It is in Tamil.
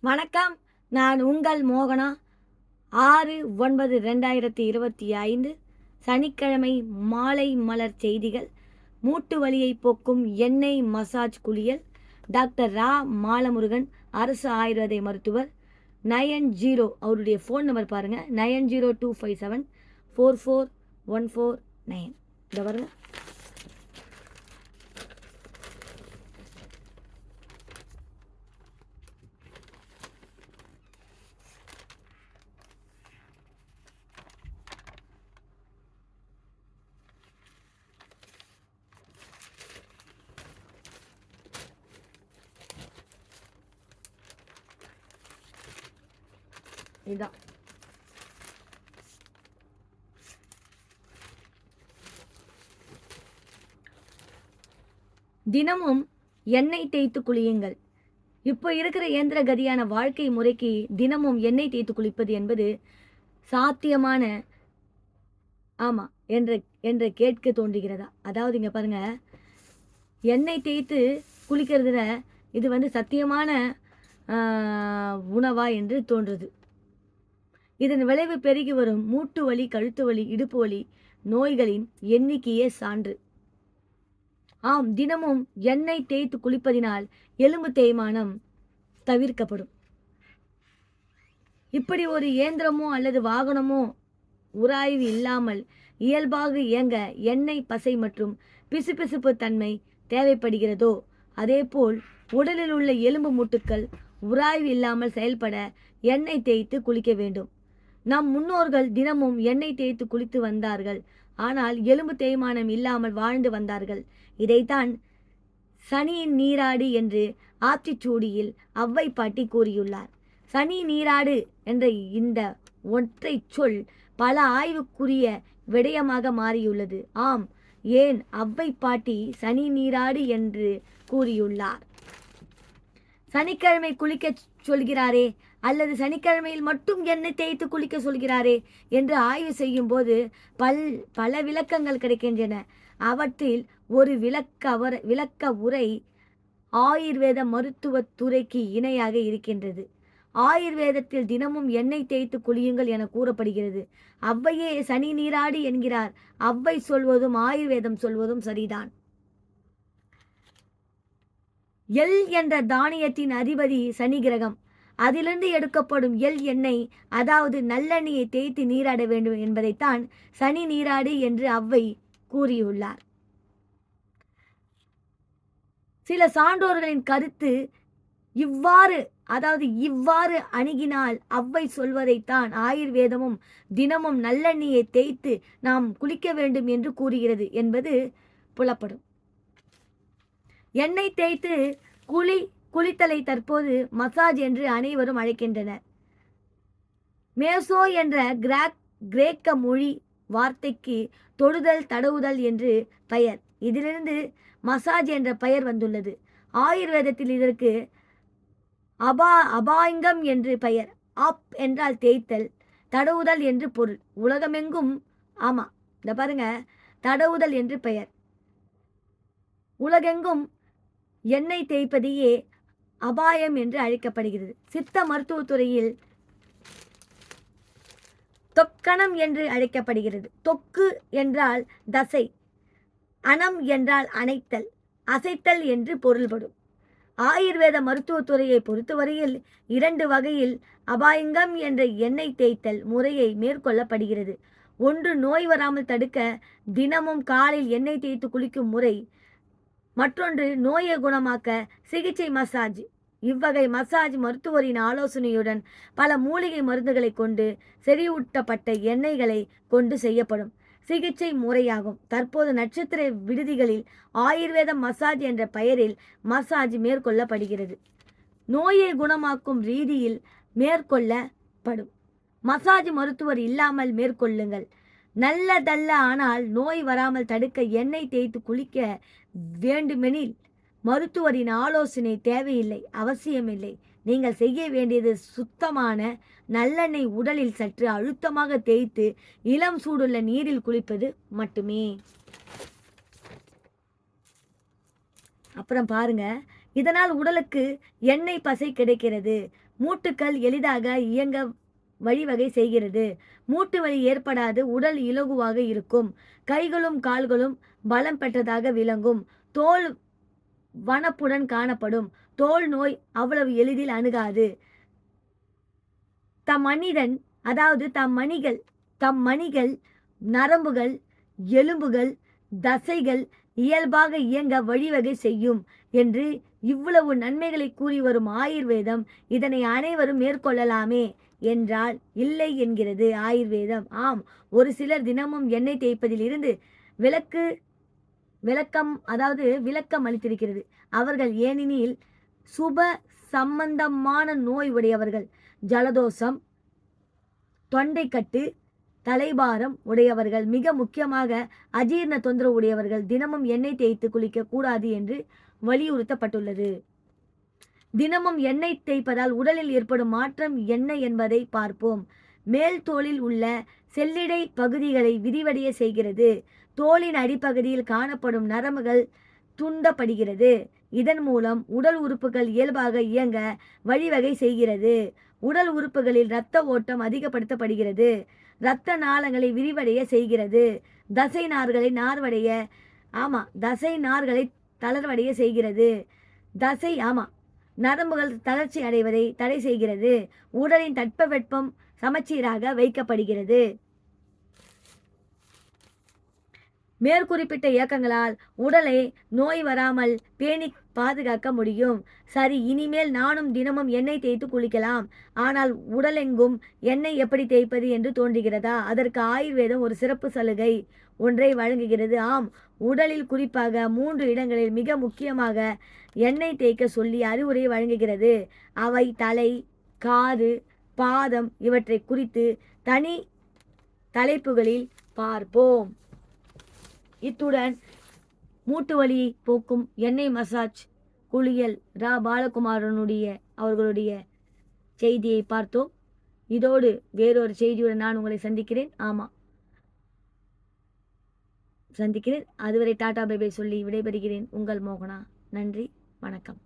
வணக்கம். நான் உங்கள் மோகனா. 6/9/2025 சனிக்கிழமை மாலை மலர் செய்திகள். மூட்டு வலியை போக்கும் எண்ணெய் மசாஜ் குளியல். டாக்டர் ரா மாலமுருகன், அரசு ஆயுர்வேத மருத்துவர். 90 அவருடைய ஃபோன் நம்பர் பாருங்கள், 9025744149. இந்த பாருங்க. இதுதான் தினமும் எண்ணெய் தேய்த்து குளியுங்கள். இப்போ இருக்கிற இயந்திர கதியான வாழ்க்கை முறைக்கு தினமும் எண்ணெய் தேய்த்து குளிப்பது என்பது சாத்தியமான ஆமாம் என்று கேட்க தோன்றுகிறதா? அதாவது இங்கே பாருங்கள், எண்ணெய் தேய்த்து குளிக்கிறதுல இது சத்தியமான உணவா என்று தோன்றுது. இதன் விளைவு பெருகி வரும் மூட்டு வலி, கழுத்து வலி, இடுப்பு வலி நோய்களின் எண்ணிக்கையே சான்று. ஆம், தினமும் எண்ணெய் தேய்த்து குளிப்பதினால் எலும்பு தேய்மானம் தவிர்க்கப்படும். இப்படி ஒரு இயந்திரமோ அல்லது வாகனமோ உராய்வு இல்லாமல் இயல்பாக இயங்க எண்ணெய் பசை மற்றும் பிசுபிசுப்பு தன்மை தேவைப்படுகிறதோ அதேபோல் உடலில் உள்ள எலும்பு மூட்டுக்கள் உராய்வு இல்லாமல் செயல்பட எண்ணெய் தேய்த்து குளிக்க வேண்டும். நம் முன்னோர்கள் தினமும் எண்ணெய் தேய்த்து குளித்து வந்தார்கள். ஆனால் எலும்பு தேய்மானம் இல்லாமல் வாழ்ந்து வந்தார்கள். இதைத்தான் சனியின் நீராடு என்று ஆத்திச்சூடியில் அவ்வை பாட்டி கூறியுள்ளார். சனி நீராடு என்ற இந்த ஒற்றை சொல் பல ஆய்வுக்குரிய விடயமாக மாறியுள்ளது. ஆம், ஏன் அவ்வை பாட்டி சனி நீராடு என்று கூறியுள்ளார்? சனிக்கிழமை குளிக்க சொல்கிறாரே அல்லது சனிக்கிழமையில் மட்டும் எண்ணெய் தேய்த்து குளிக்க சொல்கிறாரே என்று ஆய்வு செய்யும் போது பல விளக்கங்கள் கிடைக்கின்றன. அவற்றில் ஒரு விளக்க உரை ஆயுர்வேத மருத்துவத்துறைக்கு இணையாக இருக்கின்றது. ஆயுர்வேதத்தில் தினமும் எண்ணெய் தேய்த்து குளியுங்கள் என கூறப்படுகிறது. அவ்வையே சனி நீராடு என்கிறார். அவ்வை சொல்வதும் ஆயுர்வேதம் சொல்வதும் சரிதான். எள் என்ற தானியத்தின் அதிபதி சனி கிரகம். அதிலிருந்து எடுக்கப்படும் எள் எண்ணெய், அதாவது நல்லெண்ணெயை தேய்த்து நீராட வேண்டும் என்பதைத்தான் சனி நீராடு என்று அவ்வை கூறியுள்ளார். சில சான்றோர்களின் கருத்து இவ்வாறு அணுகினால் அவ்வை சொல்வதைத்தான் ஆயுர்வேதமும் தினமும் நல்லெண்ணெயை தேய்த்து நாம் குளிக்க வேண்டும் என்று கூறுகிறது என்பது புலப்படும். எண்ணெய் தேய்த்து குளித்தலை தற்போது மசாஜ் என்று அனைவரும் அழைக்கின்றனர். மேசோ என்ற கிரேக்க மொழி வார்த்தைக்கு தொடுதல், தடவுதல் என்று பெயர். இதிலிருந்து மசாஜ் என்ற பெயர் வந்துள்ளது. ஆயுர்வேதத்தில் இதற்கு அபாயங்கம் என்று பெயர். அப் என்றால் தேய்த்தல், தடவுதல் என்று பொருள். உலகமெங்கும் இந்த பாருங்க, தடவுதல் என்று பெயர். உலகெங்கும் எண்ணெய் தேய்ப்பதையே அபாயம் என்று அழைக்கப்படுகிறது. சித்த மருத்துவத்துறையில் தொக்கணம் என்று அழைக்கப்படுகிறது. தொக்கு என்றால் தசை, அணம் என்றால் அணைத்தல், அசைத்தல் என்று பொருள்படும். ஆயுர்வேத மருத்துவத்துறையை பொறுத்தவரையில் 2 வகையில் அபாயங்கம் என்ற எண்ணெய் தேய்த்தல் முறையை மேற்கொள்ளப்படுகிறது. ஒன்று, நோய் வராமல் தடுக்க தினமும் காலையில் எண்ணெய் தேய்த்து குளிக்கும் முறை. மற்றொன்று, நோயை குணமாக்க சிகிச்சை மசாஜ். இவ்வகை மசாஜ் மருத்துவரின் ஆலோசனையுடன் பல மூலிகை மருந்துகளை கொண்டு செறிவூட்டப்பட்ட எண்ணெய்களை கொண்டு செய்யப்படும் சிகிச்சை முறையாகும். தற்போது நட்சத்திர விடுதிகளில் ஆயுர்வேத மசாஜ் என்ற பெயரில் மசாஜ் மேற்கொள்ளப்படுகிறது. நோயை குணமாக்கும் ரீதியில் மேற்கொள்ளப்படும் மசாஜ் மருத்துவர் இல்லாமல் மேற்கொள்ளுங்கள். நல்லதல்ல. ஆனால் நோய் வராமல் தடுக்க எண்ணெய் தேய்த்து குளிக்க வேண்டுமெனில் மருத்துவரின் ஆலோசனை தேவையில்லை, அவசியமில்லை. நீங்கள் செய்ய வேண்டியது சுத்தமான நல்லெண்ணெய் உடலில் சற்று அழுத்தமாக தேய்த்து இளம் சூடுள்ள நீரில் குளிப்பது மட்டுமே. அப்புறம் பாருங்க, இதனால் உடலுக்கு எண்ணெய் பசை கிடைக்கிறது. மூட்டுக்கள் எளிதாக இயங்க வழிவகை செய்கிறது. மூட்டு வலி ஏற்படாது, உடல் இலகுவாக இருக்கும். கைகளும் கால்களும் பலம் பெற்றதாக விளங்கும். தோல் வனப்புடன் காணப்படும். தோல் நோய் அவ்வளவு எளிதில் அணுகாது. மனிதன் அதாவது தம் மணிகள் நரம்புகள் எலும்புகள் தசைகள் இயல்பாக இயங்க வழிவகை செய்யும் என்று இவ்வளவு நன்மைகளை கூறி வரும் ஆயுர்வேதம் இதனை அனைவரும் மேற்கொள்ளலாமே என்றால் இல்லை என்கிறது ஆயுர்வேதம். ஆம், ஒரு சிலர் தினமும் எண்ணெய் தேய்ப்பதில் இருந்து விளக்கம் அளித்திருக்கிறது. அவர்கள் ஏனெனில் சுப சம்பந்தமான நோய் உடையவர்கள், ஜலதோஷம், தொண்டைக்கட்டு, தலைபாரம் உடையவர்கள், மிக முக்கியமாக அஜீர்ண தொந்தரவு உடையவர்கள் தினமும் எண்ணெய் தேய்த்து குளிக்க கூடாது என்று வலியுறுத்தப்பட்டுள்ளது. தினமும் எண்ணெய் தேய்ப்பதால் உடலில் ஏற்படும் மாற்றம் என்ன என்பதை பார்ப்போம். மேல் தோலில் உள்ள செல்லிடை பகுதிகளை விரிவடைய செய்கிறது. தோலின் அடிப்பகுதியில் காணப்படும் நரம்புகள் துண்டப்படுகிறது. இதன் மூலம் உடல் உறுப்புகள் இயல்பாக இயங்க வழிவகை செய்கிறது. உடல் உறுப்புகளில் இரத்த ஓட்டம் அதிகப்படுத்தப்படுகிறது. இரத்த நாளங்களை விரிவடைய செய்கிறது. தசை நார்களை தளர்வடைய செய்கிறது. நரம்புகள் தளர்ச்சி அடைவதை தடை செய்கிறது. உடலின் தட்பவெப்பம் சமச்சீராக வைக்கப்படுகிறது. மேற்குறிப்பிட்ட இயக்கங்களால் உடலை நோய் வராமல் பேணி பாதுகாக்க முடியும். சரி, இனிமேல் நானும் தினமும் எண்ணெய் தேய்த்து குளிக்கலாம். ஆனால் உடலெங்கும் எண்ணெய் எப்படி தேய்ப்பது என்று தோன்றுகிறதா? அதற்கு ஆயுர்வேதம் ஒரு சிறப்பு சலுகை ஒன்றை வழங்குகிறது. ஆம், உடலில் குறிப்பாக 3 இடங்களில் மிக முக்கியமாக எண்ணெய் தேய்க்க சொல்லி அறிவுரை வழங்குகிறது. அவை தலை, காது, பாதம். இவற்றை குறித்து தனி தலைப்புகளில் பார்ப்போம். இத்துடன் மூட்டு வலியை போக்கும் எண்ணெய் மசாஜ் குளியல் பாலகுமாரனுடைய அவர்களுடைய செய்தியை பார்த்தோம். இதோடு வேறொரு செய்தியுடன் நான் உங்களை சந்திக்கிறேன். அதுவரை டாடா பை பை சொல்லி விடைபெறுகிறேன். உங்கள் மோகனா. நன்றி, வணக்கம்.